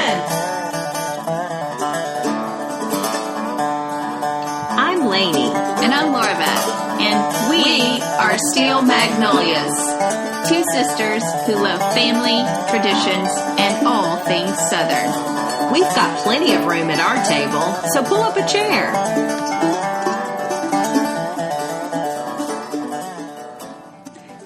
ahead. I'm Lainey. And I'm Laura Beth. And we are Steel Magnolias. Two sisters who love family, traditions, and all things Southern. We've got plenty of room at our table, so pull up a chair.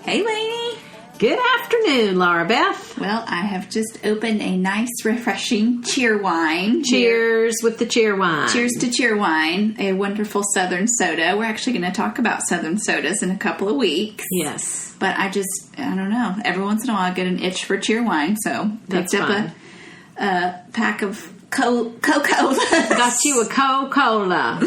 Hey, Lainey. Good afternoon, Laura Beth. Well, I have just opened a nice, refreshing cheer wine. Cheers with the cheer wine. Cheers to cheer wine, a wonderful Southern soda. We're actually going to talk about Southern sodas in a couple of weeks. Yes. But I don't know. Every once in a while I get an itch for cheer wine, so That's picked up fine. a pack of Coca-Cola. Got you a Coca-Cola.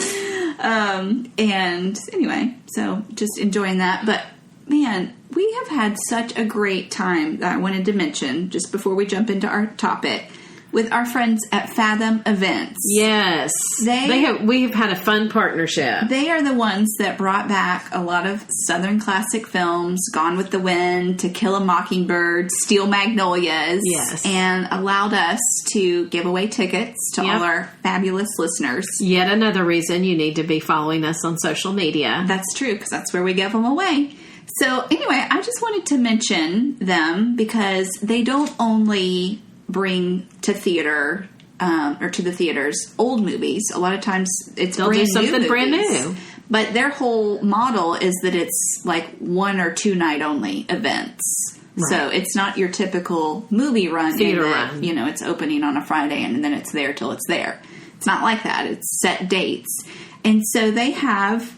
And anyway, so just enjoying that. But man, we have had such a great time that I wanted to mention just before we jump into our topic with our friends at Fathom Events. Yes. We've had a fun partnership. They are the ones that brought back a lot of Southern classic films, Gone with the Wind, To Kill a Mockingbird, Steel Magnolias, Yes. and allowed us to give away tickets to all our fabulous listeners. Yet another reason you need to be following us on social media. That's true, because that's where we give them away. So anyway, I just wanted to mention them because they don't only bring to theater or to the theaters old movies. A lot of times it's They'll do something brand new. But their whole model is that it's like 1 or 2 night only events. Right. So it's not your typical movie run. Theater that, run. You know, it's opening on a Friday and then it's there till it's there. It's not like that. It's set dates. And so they have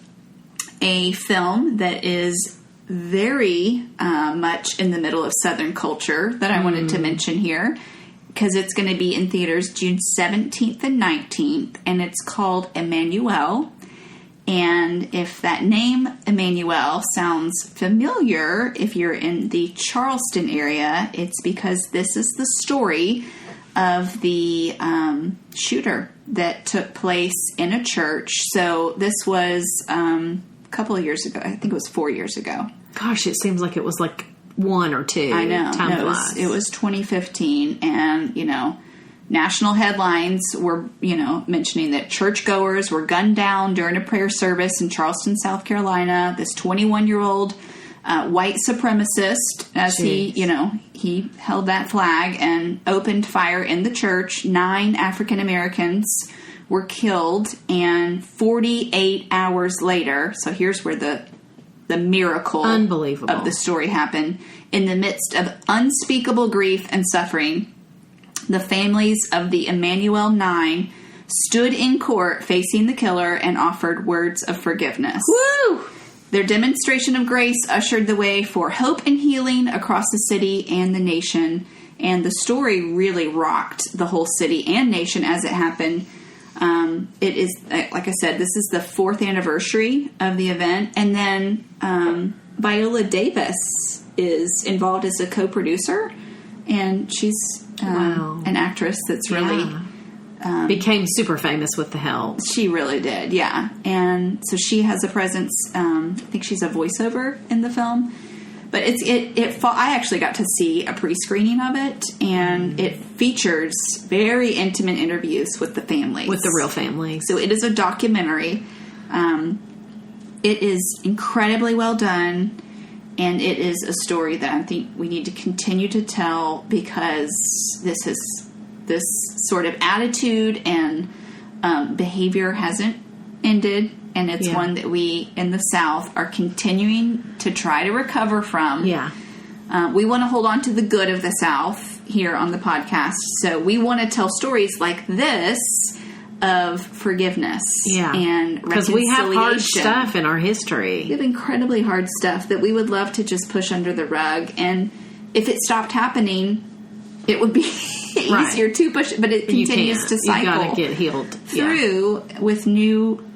a film that is very much in the middle of Southern culture that I wanted to mention here, because it's going to be in theaters June 17th and 19th, and it's called Emmanuel. And if that name, Emmanuel, sounds familiar, if you're in the Charleston area, it's because this is the story of the shooter that took place in a church. So this was a couple of years ago. I think it was 4 years ago. Gosh, it seems like it was like 1 or 2. I know. Time No, flies. it was 2015, and, you know, national headlines were, you know, mentioning that churchgoers were gunned down during a prayer service in Charleston, South Carolina. This 21-year-old white supremacist, as he held that flag and opened fire in the church. 9 African Americans were killed, and 48 hours later, so here's where the miracle Unbelievable. of the story happened. In the midst of unspeakable grief and suffering, the families of the Emmanuel 9 stood in court facing the killer and offered words of forgiveness. Woo! Their demonstration of grace ushered the way for hope and healing across the city and the nation. And the story really rocked the whole city and nation as it happened. It is, like I said, this is the 4th anniversary of the event. And then Viola Davis is involved as a co-producer. And she's an actress that's really... became super famous with the help. She really did, yeah. And so she has a presence. I think she's a voiceover in the film. But I actually got to see a pre-screening of it, and it features very intimate interviews with the families. With the real families. So it is a documentary. It is incredibly well done, and it is a story that I think we need to continue to tell, because this sort of attitude and behavior hasn't ended. And it's one that we in the South are continuing to try to recover from. Yeah. We want to hold on to the good of the South here on the podcast. So we want to tell stories like this of forgiveness and reconciliation. Because we have hard stuff in our history. We have incredibly hard stuff that we would love to just push under the rug. And if it stopped happening, it would be easier to push. But it continues to cycle. You got to get healed through with new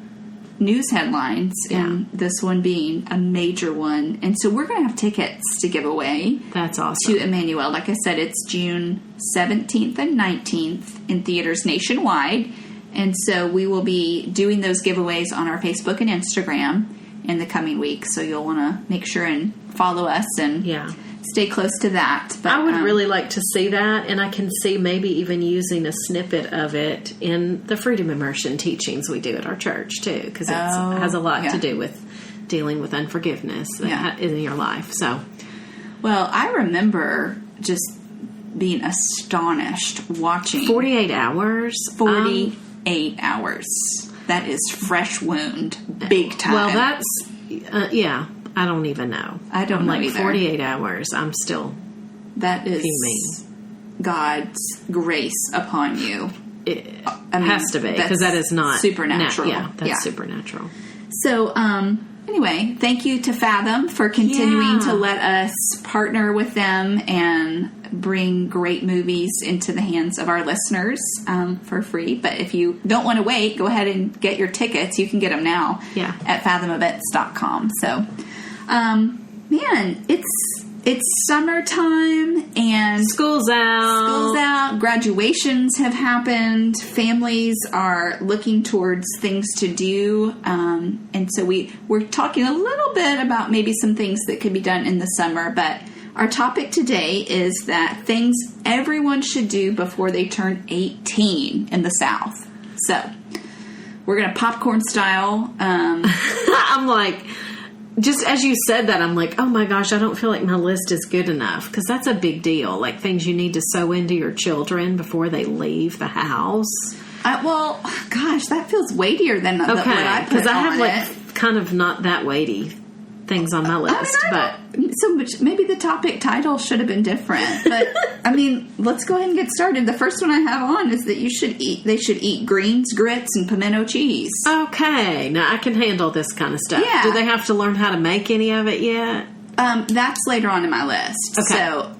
news headlines, and this one being a major one. And so we're going to have tickets to give away. That's awesome. To Emmanuel. Like I said, it's June 17th and 19th in theaters nationwide. And so we will be doing those giveaways on our Facebook and Instagram in the coming weeks. So you'll want to make sure and follow us and stay close to that. But I would really like to see that, and I can see maybe even using a snippet of it in the freedom immersion teachings we do at our church too, because it has a lot to do with dealing with unforgiveness in your life. So, well, I remember just being astonished watching 48 hours. 48 hours. That is fresh wound, big time. Well, that's I don't even know. I don't know like either. 48 hours. I'm still. That is fuming. God's grace upon you. It has to be, because that is not supernatural. That's supernatural. So, anyway, thank you to Fathom for continuing to let us partner with them and bring great movies into the hands of our listeners for free. But if you don't want to wait, go ahead and get your tickets. You can get them now at fathomevents.com. So, man, it's summertime and school's out. Graduations have happened. Families are looking towards things to do. And so we're talking a little bit about maybe some things that could be done in the summer. But our topic today is that things everyone should do before they turn 18 in the South. So we're going to popcorn style. I'm like... Just as you said that, I'm like, oh my gosh, I don't feel like my list is good enough, because that's a big deal. Like things you need to sew into your children before they leave the house. Well, gosh, that feels weightier than what I put on it. Because I have kind of not that weighty things on my list. So maybe the topic title should have been different. But I mean, let's go ahead and get started. The first one I have on is that they should eat greens, grits, and pimento cheese. Okay, now I can handle this kind of stuff. Yeah. Do they have to learn how to make any of it yet? That's later on in my list. Okay. So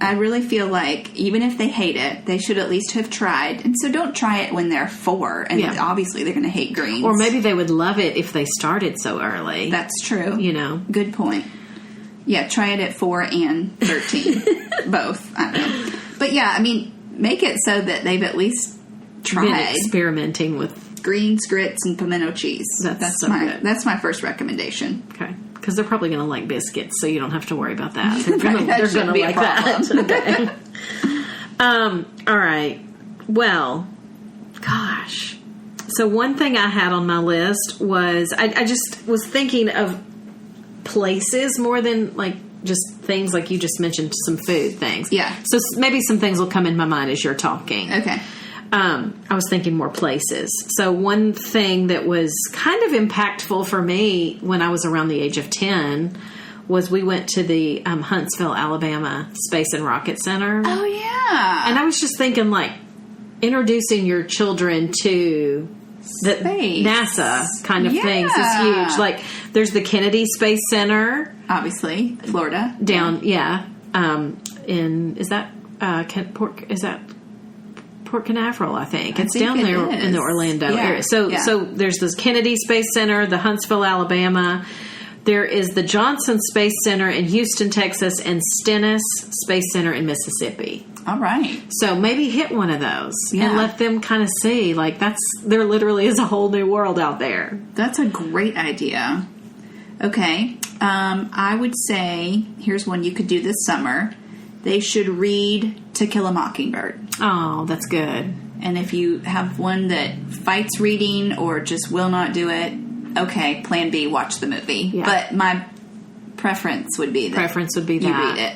I really feel like even if they hate it, they should at least have tried. And so don't try it when they're 4. And obviously they're going to hate greens. Or maybe they would love it if they started so early. That's true. Good point. Yeah, try it at 4 and 13. Both. I don't know. But yeah, I mean, make it so that they've at least tried. Been experimenting with greens, grits, and pimento cheese. That's good. That's my first recommendation. Okay. Because they're probably going to like biscuits, so you don't have to worry about that. They're going to like that. Okay. All right. Well, gosh. So one thing I had on my list was I just was thinking of places more than like just things like you just mentioned, some food things. Yeah. So maybe some things will come in my mind as you're talking. Okay. I was thinking more places. So one thing that was kind of impactful for me when I was around the age of 10 was we went to the Huntsville, Alabama Space and Rocket Center. Oh, yeah. And I was just thinking, like, introducing your children to the NASA kind of things is huge. Like, there's the Kennedy Space Center. Obviously, Florida. Down, Port Canaveral, I think. It's down there in the Orlando area. So there's this Kennedy Space Center, the Huntsville, Alabama. There is the Johnson Space Center in Houston, Texas, and Stennis Space Center in Mississippi. All right. So maybe hit one of those and let them kind of see, like, there literally is a whole new world out there. That's a great idea. Okay. I would say, here's one you could do this summer. They should read To Kill a Mockingbird. Oh, that's good. And if you have one that fights reading or just will not do it, okay, plan B, watch the movie. Yeah. But my preference would be that you read it.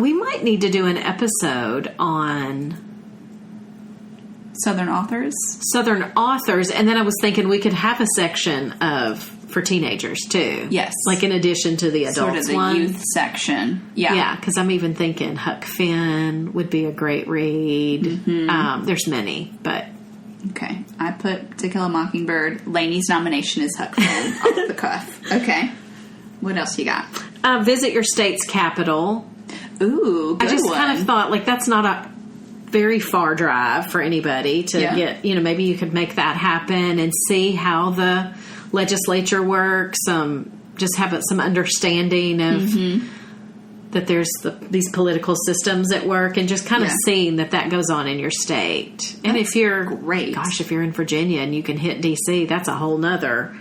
We might need to do an episode on Southern authors. And then I was thinking we could have a section for teenagers too. Yes. Like in addition to the adults sort of the one. youth section. Yeah. Yeah, because I'm even thinking Huck Finn would be a great read. Mm-hmm. There's many, but... Okay. I put To Kill a Mockingbird. Lainey's nomination is Huck Finn off the cuff. Okay. What else you got? Visit your state's capital. Ooh, good I just one. kind of thought, like, that's not a very far drive for anybody to get, maybe you could make that happen and see how the legislature works, just have some understanding of that there's these political systems at work, and just kind of seeing that goes on in your state. And if you're great, if you're in Virginia and you can hit DC, that's a whole nother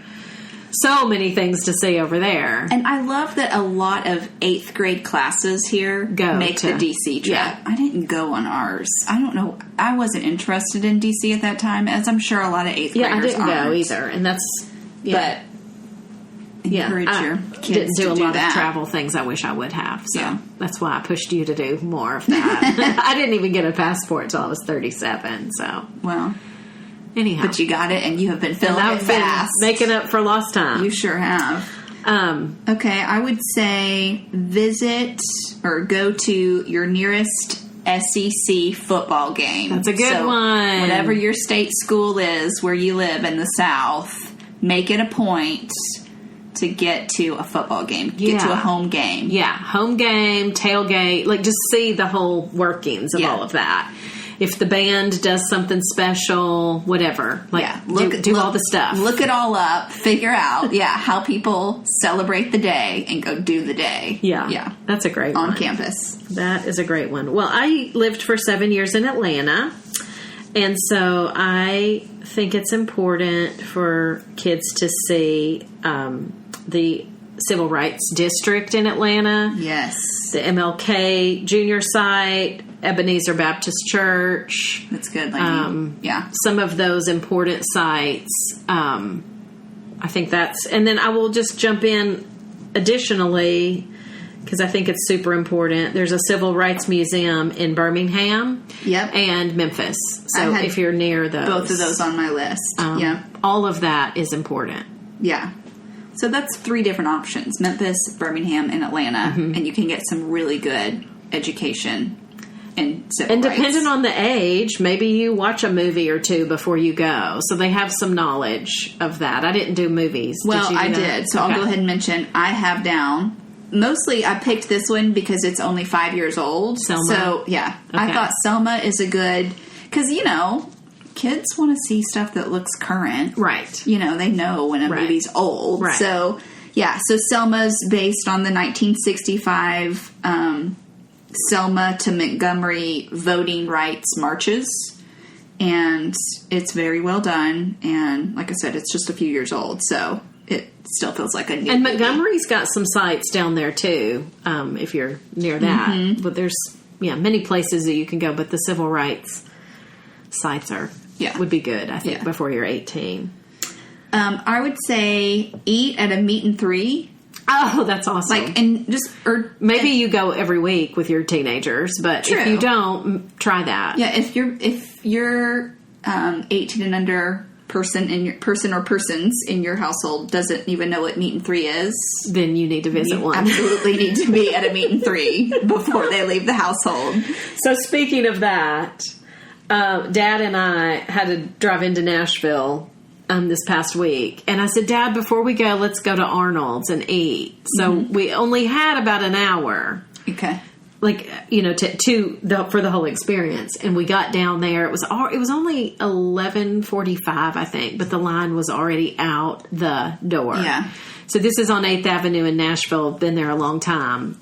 so many things to see over there. And I love that a lot of 8th grade classes here make the DC trip. Yeah. I didn't go on ours. I don't know. I wasn't interested in DC at that time, as I'm sure a lot of 8th graders I didn't aren't. go either. And that's... Yeah. But encourage your kids didn't do to a do lot that. of travel things I wish I would have. So that's why I pushed you to do more of that. I didn't even get a passport until I was 37. So... Well... Anyhow. But you got it, and you have been filling it fast. Making up for lost time. You sure have. Okay, I would say visit or go to your nearest SEC football game. That's a good one. Whatever your state school is where you live in the South, make it a point to get to a football game. Get to a home game. Yeah, home game, tailgate. Like, just see the whole workings of all of that. If the band does something special, whatever. Like, do all the stuff. Look it all up. Figure out, how people celebrate the day and go do the day. Yeah. That's a great one. On campus. That is a great one. Well, I lived for 7 years in Atlanta. And so I think it's important for kids to see the Civil Rights District in Atlanta. Yes. The MLK Junior Site, Ebenezer Baptist Church. That's good, Lainey. Some of those important sites. I think that's... And then I will just jump in additionally, because I think it's super important. There's a Civil Rights Museum in Birmingham and Memphis. So if you're near those... Both of those on my list. All of that is important. Yeah. So that's 3 different options. Memphis, Birmingham, and Atlanta. Mm-hmm. And you can get some really good education in civil rights. Depending on the age, maybe you watch a movie or 2 before you go. So they have some knowledge of that. I didn't do movies. Well, did you do I did. So I'll go ahead and mention I have down. Mostly I picked this one because it's only 5 years old. Selma. So, I thought Selma is a good... Because, kids want to see stuff that looks current. Right. They know when a movie's old. Right. So, so Selma's based on the 1965 Selma to Montgomery voting rights marches. And it's very well done. And like I said, it's just a few years old. So it still feels like a new And movie. Montgomery's got some sites down there, too, if you're near that. Mm-hmm. But there's, many places that you can go. But the civil rights sites would be good, I think, before you're 18. I would say eat at a meat and 3. Oh, that's awesome! Maybe you go every week with your teenagers, but if you don't, try that. Yeah, if you're 18 and under person or persons in your household doesn't even know what meat and 3 is, then you need to visit one. Absolutely need to be at a meat and 3 before they leave the household. So speaking of that. Dad and I had to drive into Nashville this past week. And I said, Dad, before we go, let's go to Arnold's and eat. So we only had about an hour. Okay. For the whole experience. And we got down there. It was only 11:45, I think. But the line was already out the door. Yeah. So this is on 8th Avenue in Nashville. Been there a long time.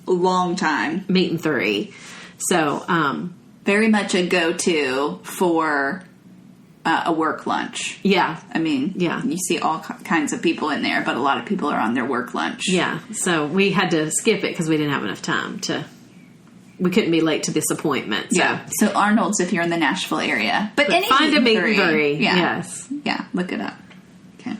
Meat and 3. So, very much a go-to for a work lunch. Yeah. I mean, you see all kinds of people in there, but a lot of people are on their work lunch. Yeah. So we had to skip it because we didn't have enough time we couldn't be late to this appointment. So. Yeah. So Arnold's if you're in the Nashville area. But any find a meat and 3. Yeah. Yes. Yeah. Look it up. Okay.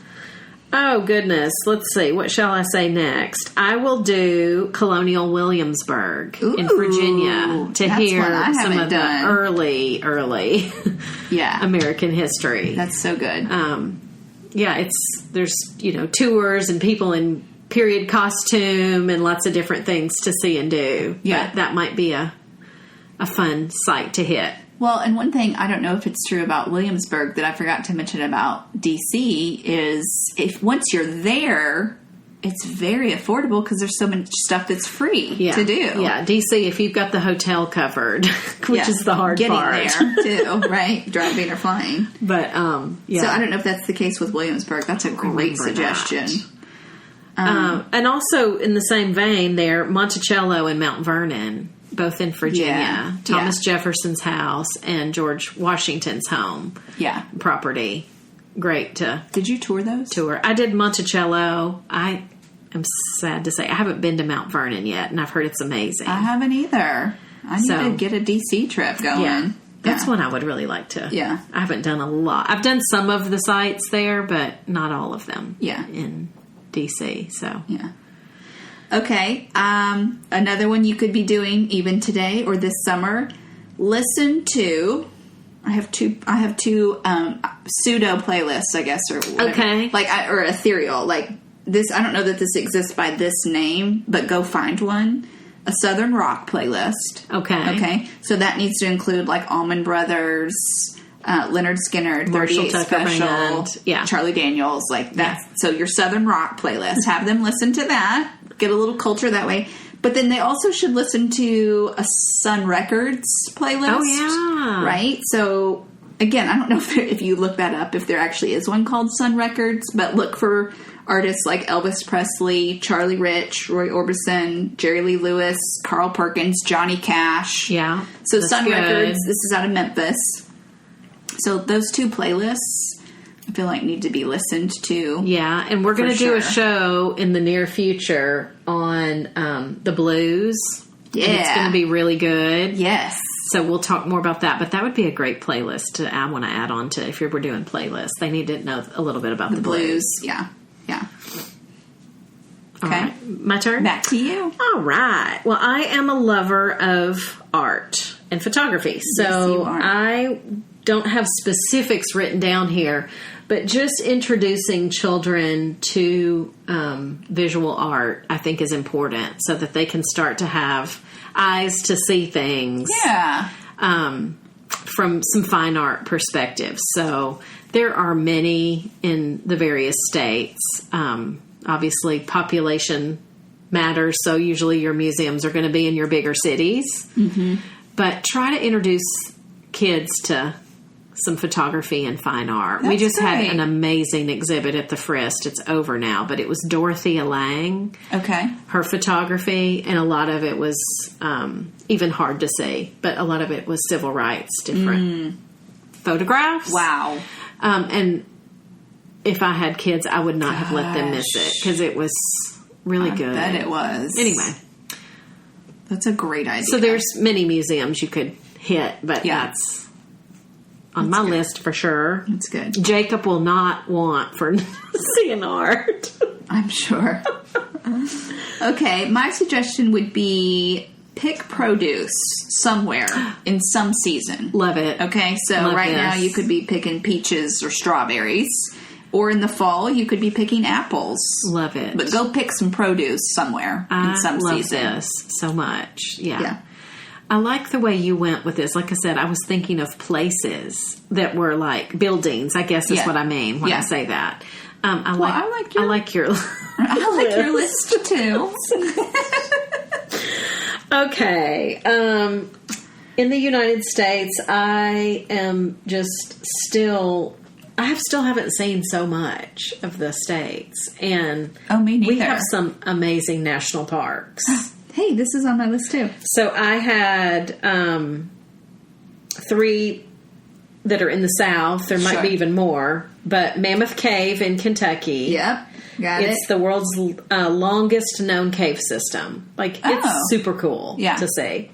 Oh, goodness. Let's see. What shall I say next? I will do Colonial Williamsburg in Virginia to hear some of the early American history. That's so good. There's tours and people in period costume and lots of different things to see and do. Yeah. But that might be a fun site to hit. Well, and one thing, I don't know if it's true about Williamsburg that I forgot to mention about D.C. is once you're there, it's very affordable because there's so much stuff that's free to do. Yeah, D.C., if you've got the hotel covered, which is the hard part. Getting there, too, right? Driving or flying. But, So I don't know if that's the case with Williamsburg. That's a great suggestion. And also, in the same vein there, Monticello and Mount Vernon, both in Virginia. Thomas Jefferson's house and George Washington's home property. great to Did you tour those? tour. I did Monticello. I am sad to say I haven't been to Mount Vernon yet, and I've heard it's amazing. I haven't either. I need to get a DC trip going. Yeah. That's one I would really like to. Yeah. I haven't done a lot. I've done some of the sites there, but not all of them. Yeah. In DC, so. Yeah. Okay. Another one you could be doing even today or this summer. Listen to. I have two pseudo playlists, I guess, or whatever. Okay. Or ethereal. Like this. I don't know that this exists by this name, but go find one. A Southern rock playlist. Okay. Okay. So that needs to include like Allman Brothers, Leonard Skinner, 38 Special, Band. Charlie Daniels, like that's so your Southern rock playlist. Have them listen to that. Get a little culture that way. But then they also should listen to a Sun Records playlist. Oh yeah. Right? So again, I don't know if you look that up, if there actually is one called Sun Records, but look for artists like Elvis Presley, Charlie Rich, Roy Orbison, Jerry Lee Lewis, Carl Perkins, Johnny Cash. Yeah. So Sun Records, this is out of Memphis. So those two playlists, I feel like need to be listened to. Yeah, and we're going to do a show in the near future on the blues. Yeah. And it's going to be really good. Yes. So we'll talk more about that, but that would be a great playlist to want to add on to if we're doing playlists. They need to know a little bit about the blues. Yeah. Yeah. All Okay. right. My turn? Back to you. All right. Well, I am a lover of art and photography. So Yes, you are. I don't have specifics written down here, but just introducing children to visual art, I think, is important so that they can start to have eyes to see things. Yeah. From some fine art perspectives. So there are many in the various states. Obviously, population matters, so usually your museums are going to be in your bigger cities. Mm-hmm. But try to introduce kids to some photography and fine art. We just had an amazing exhibit at the Frist. It's over now, but it was Dorothea Lange. Okay. Her photography, and a lot of it was even hard to see, but a lot of it was civil rights, different photographs. Wow. And if I had kids, I would not have let them miss it because it was really good. I bet it was. Anyway. That's a great idea. So there's many museums you could hit, but that's on my list for sure. That's good. Jacob will not want for seeing art. I'm sure. Okay, my suggestion would be pick produce somewhere in some season. Love it. Okay, so Love right this. now you could be picking peaches or strawberries. Or in the fall, you could be picking apples. Love it. But go pick some produce somewhere in some season. I love this so much. Yeah. I like the way you went with this. Like I said, I was thinking of places that were like buildings, I guess is what I mean when I say that. I like your list too. Okay. In the United States, I am just still... I still haven't seen so much of the states. And me neither. We have some amazing national parks. Hey, this is on my list too. So I had 3 that are in the South. There might be even more. But Mammoth Cave in Kentucky. Yep. Got It's the world's longest known cave system. Like, it's super cool to see.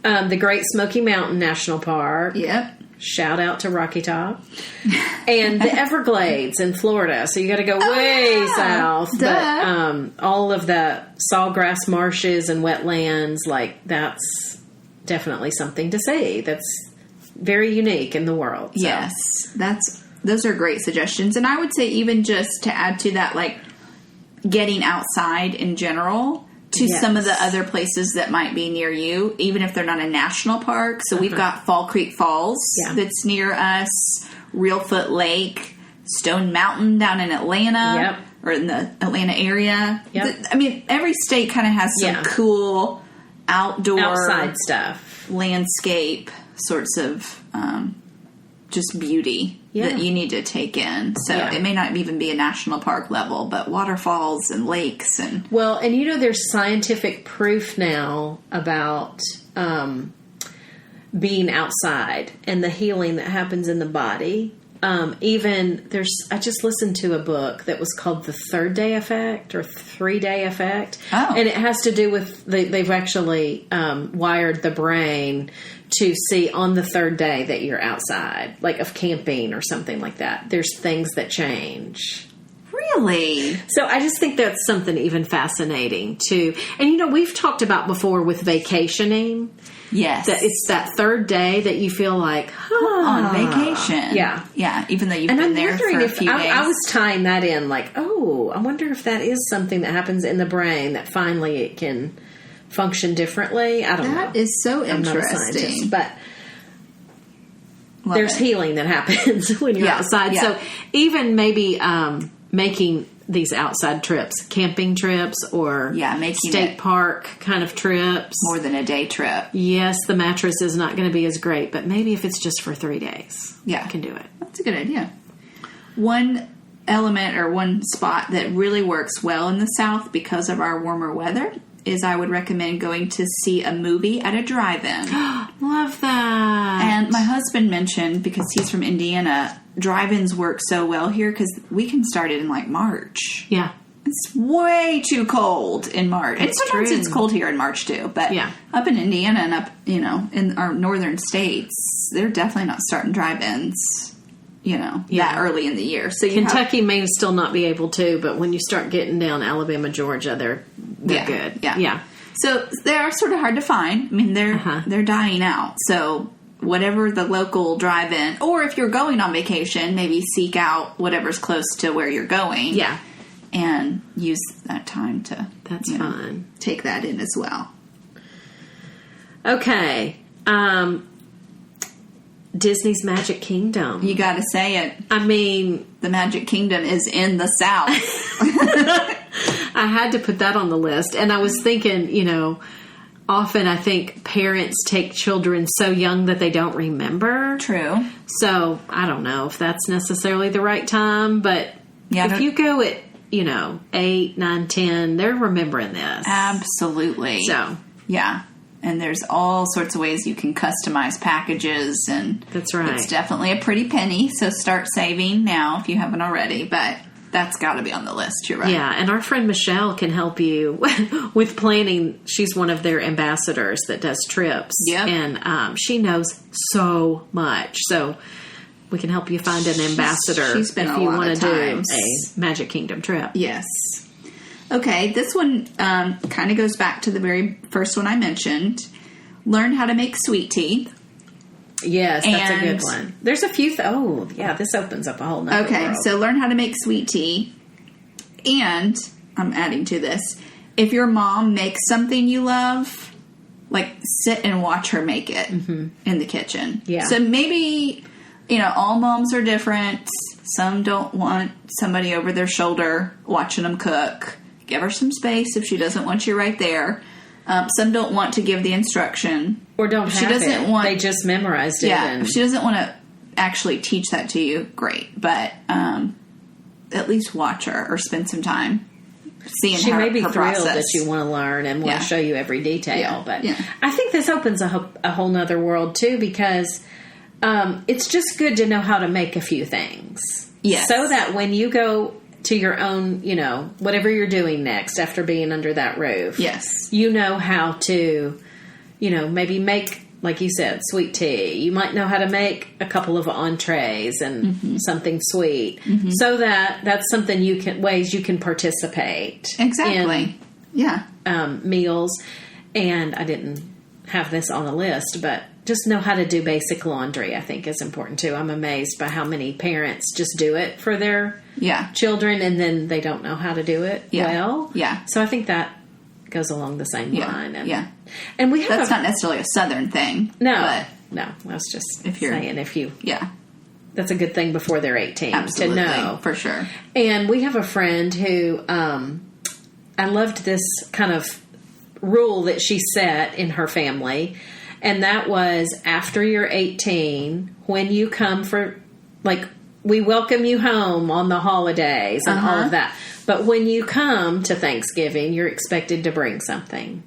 The Great Smoky Mountain National Park. Yep. Shout out to Rocky Top. And the Everglades in Florida. So you got to go way south. Duh. But all of the sawgrass marshes and wetlands, like, that's definitely something to see. That's very unique in the world. So. Yes. Those are great suggestions. And I would say even just to add to that, like, getting outside in general to some of the other places that might be near you, even if they're not a national park. So we've got Fall Creek Falls that's near us, Reelfoot Lake, Stone Mountain down in Atlanta or in the Atlanta area. I mean, every state kind of has some cool outside stuff, landscape sorts of just beauty that you need to take in. So it may not even be a national park level, but waterfalls and lakes and... Well, and you know, there's scientific proof now about being outside and the healing that happens in the body I just listened to a book that was called The Third Day Effect or 3 Day Effect. Oh. And it has to do with, they've actually wired the brain to see on the third day that you're outside, like of camping or something like that. There's things that change. Really? So I just think that's something even fascinating too. And we've talked about before with vacationing. Yes. That it's that third day that you feel like, on vacation. Yeah. Yeah. Even though you've been there for a few days. I was tying that in like, I wonder if that is something that happens in the brain that finally it can function differently. I don't know. That is so interesting. I'm not a scientist, but there's healing that happens when you're outside. Yeah. So even maybe making these outside trips, camping trips or making state park kind of trips. More than a day trip. Yes, the mattress is not going to be as great, but maybe if it's just for 3 days, I can do it. That's a good idea. One element or one spot that really works well in the South because of our warmer weather is I would recommend going to see a movie at a drive-in. Love that. And my husband mentioned, because he's from Indiana, drive-ins work so well here because we can start it in like March. Yeah. It's way too cold in March. And sometimes it's cold here in March too. But up in Indiana and up, in our northern states, they're definitely not starting drive-ins, that early in the year. So Kentucky may still not be able to, but when you start getting down Alabama, Georgia, they're good. Yeah. So they are sort of hard to find. I mean, they're dying out. So whatever the local drive-in, or if you're going on vacation, maybe seek out whatever's close to where you're going. Yeah. And use that time to fun. Take that in as well. Okay. Disney's Magic Kingdom. You got to say it. I mean, the Magic Kingdom is in the South. I had to put that on the list. And I was thinking, often I think parents take children so young that they don't remember. True. So I don't know if that's necessarily the right time, but if you go at, 8, 9, 10, they're remembering this. Absolutely. So. Yeah. And there's all sorts of ways you can customize packages. And that's right. It's definitely a pretty penny. So start saving now if you haven't already. But that's got to be on the list. You're right. Yeah. And our friend Michelle can help you with planning. She's one of their ambassadors that does trips. Yep. And she knows so much. So we can help you find an ambassador if you want to do a Magic Kingdom trip. Yes. Okay, this one kind of goes back to the very first one I mentioned. Learn how to make sweet tea. Yes, that's a good one. There's a few... this opens up a whole nother world. So learn how to make sweet tea. And, I'm adding to this, if your mom makes something you love, sit and watch her make it in the kitchen. Yeah. So maybe, all moms are different. Some don't want somebody over their shoulder watching them cook. Give her some space if she doesn't want you right there. Some don't want to give the instruction. Or don't have it. They just memorized it. Yeah, if she doesn't want to actually teach that to you, great. But at least watch her or spend some time seeing she her may be her thrilled process. that you want to learn and want to show you every detail. Yeah. But I think this opens a whole nother world, too, because it's just good to know how to make a few things. Yes. So that when you go to your own, whatever you're doing next after being under that roof. Yes. You know how to, maybe make, like you said, sweet tea. You might know how to make a couple of entrees and something sweet. Mm-hmm. So that's something ways you can participate. Exactly. In, meals. And I didn't have this on a list, but just know how to do basic laundry, I think, is important too. I'm amazed by how many parents just do it for their children and then they don't know how to do it well. Yeah. So I think that goes along the same line. And, and we have that's not necessarily a Southern thing. No. But I was just saying if you... Yeah. That's a good thing before they're 18 Absolutely, to know. For sure. And we have a friend who... I loved this kind of rule that she set in her family. And that was after you're 18, when you come for, we welcome you home on the holidays and all of that. But when you come to Thanksgiving, you're expected to bring something.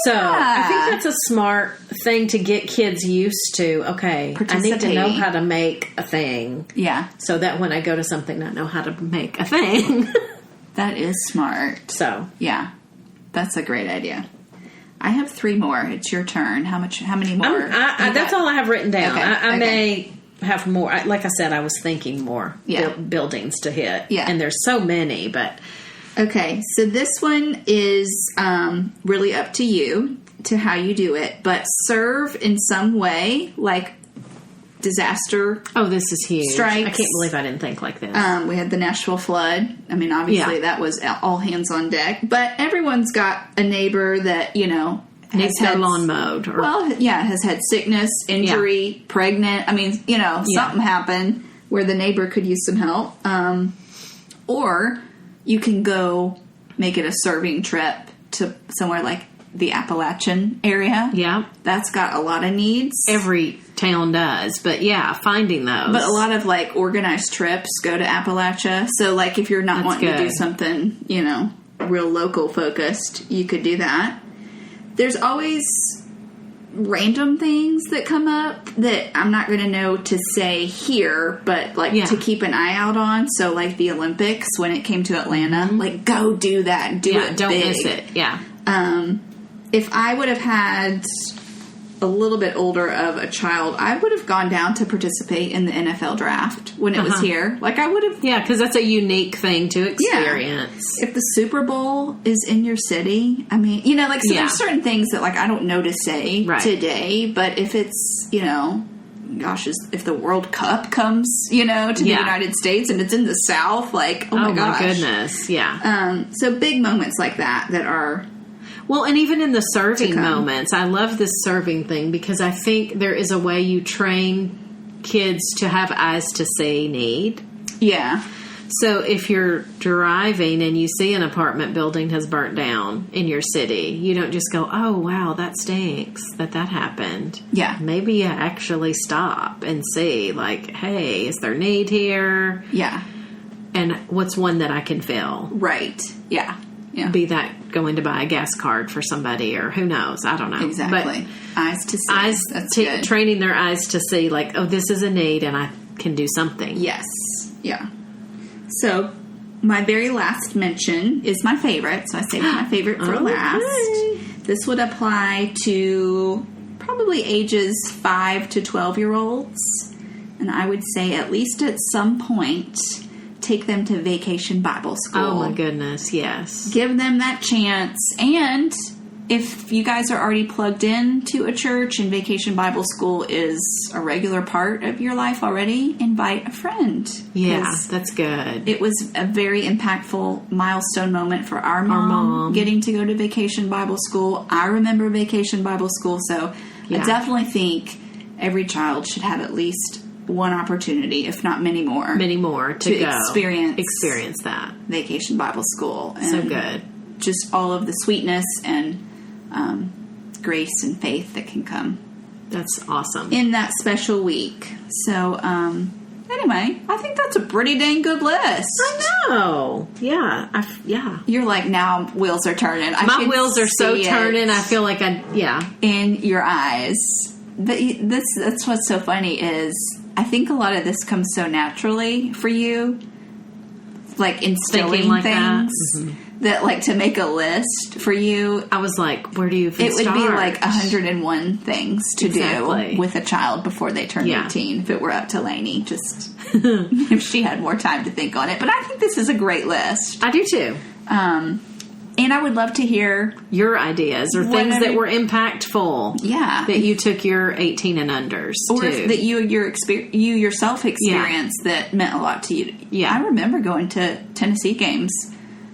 So I think that's a smart thing to get kids used to. Okay, I need to know how to make a thing. Yeah. So that when I go to something, I know how to make a thing. That is smart. So yeah, that's a great idea. I have 3 more. It's your turn. How many more? That's all I have written down. Okay. I may have more. Like I said, I was thinking more buildings to hit. Yeah. And there's so many, but... Okay, so this one is really up to you to how you do it, but serve in some way, like disaster. Oh, this is huge. Strikes. I can't believe I didn't think like this. We had the Nashville flood. I mean, obviously that was all hands on deck, but everyone's got a neighbor that, needs their lawn mowed. Has had sickness, injury, pregnant. I mean, something happened where the neighbor could use some help. Or you can go make it a serving trip to somewhere like the Appalachian area. Yeah. That's got a lot of needs. Every town does, but finding those. But a lot of organized trips go to Appalachia. So if you're not wanting to do something, real local focused, you could do that. There's always random things that come up that I'm not going to know to say here, but to keep an eye out on. So the Olympics, when it came to Atlanta, go do that. Do it don't big. miss it. Yeah. If I would have had a little bit older of a child, I would have gone down to participate in the NFL draft when it was here. I would have... Yeah, because that's a unique thing to experience. Yeah. If the Super Bowl is in your city, I mean, there's certain things that, I don't know to say today, but if it's, if the World Cup comes, to the United States and it's in the South, oh my gosh. Oh my goodness, yeah. So big moments like that are... Well, and even in the serving moments, I love this serving thing because I think there is a way you train kids to have eyes to see need. Yeah. So if you're driving and you see an apartment building has burnt down in your city, you don't just go, oh, wow, that stinks that happened. Yeah. Maybe you actually stop and see, hey, is there need here? Yeah. And what's one that I can fill? Right. Yeah. Yeah. Be that going to buy a gas card for somebody or who knows. I don't know. Exactly. But eyes to see. That's good. Training their eyes to see this is a need and I can do something. Yes. Yeah. So my very last mention is my favorite. So I saved my favorite for last. This would apply to probably ages 5 to 12-year-olds. And I would say at least at some point... take them to Vacation Bible School. Oh, my goodness, yes. Give them that chance. And if you guys are already plugged in to a church and Vacation Bible School is a regular part of your life already, invite a friend. Yeah, that's good. It was a very impactful milestone moment for our mom getting to go to Vacation Bible School. I remember Vacation Bible School, so I definitely think every child should have at least one opportunity, if not many more, to go experience that Vacation Bible School. And so good, just all of the sweetness and grace and faith that can come. That's awesome in that special week. So, anyway, I think that's a pretty dang good list. I know. Yeah, You're now wheels are turning. My wheels are so turning. I feel like in your eyes. But that's what's so funny is. I think a lot of this comes so naturally for you, instilling things that to make a list for you. I was where do you even start? It would be 101 things to do with a child before they turn 18 if it were up to Lainey, just if she had more time to think on it. But I think this is a great list. I do too. And I would love to hear your ideas or things that were impactful. Yeah. That you took your 18 and unders or to. That you yourself experienced that meant a lot to you. Yeah. I remember going to Tennessee games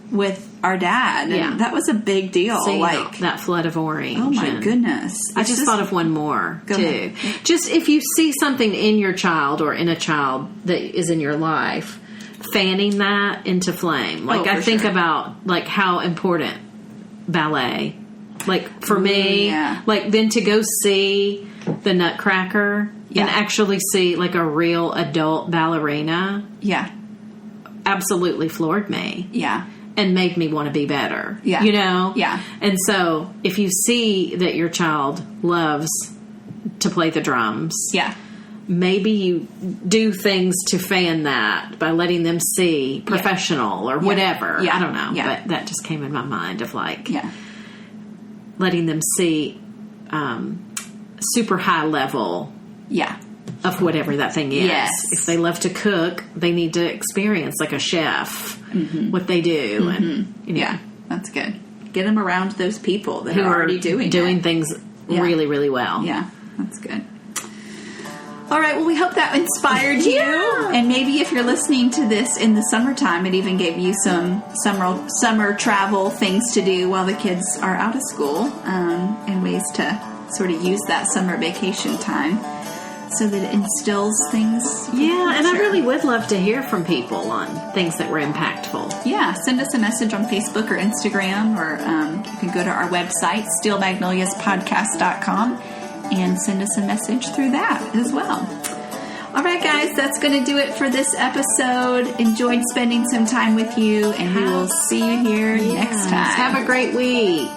with our dad. And that was a big deal. Seeing that flood of orange. Oh my goodness. I just thought of one more too. Ahead. Just if you see something in your child or in a child that is in your life, fanning that into flame. I think about how important ballet, for me, then to go see the Nutcracker and actually see a real adult ballerina. Yeah. Absolutely floored me. Yeah. and made me want to be better. Yeah. You know? Yeah. And so if you see that your child loves to play the drums, yeah, maybe you do things to fan that by letting them see professional or whatever. Yeah. I don't know. Yeah. But that just came in my mind of like letting them see super high level of whatever that thing is. Yes. If they love to cook, they need to experience like a chef what they do. And yeah, that's good. Get them around those people that are already doing things really, really well. Yeah, that's good. All right, well, we hope that inspired you. And maybe if you're listening to this in the summertime, it even gave you some summer travel things to do while the kids are out of school, and ways to sort of use that summer vacation time so that it instills things. Yeah, and I really would love to hear from people on things that were impactful. Yeah, send us a message on Facebook or Instagram, or you can go to our website, steelmagnoliaspodcast.com, and send us a message through that as well. All right, guys, that's going to do it for this episode. Enjoyed spending some time with you, and we will see you here next time. Have a great week.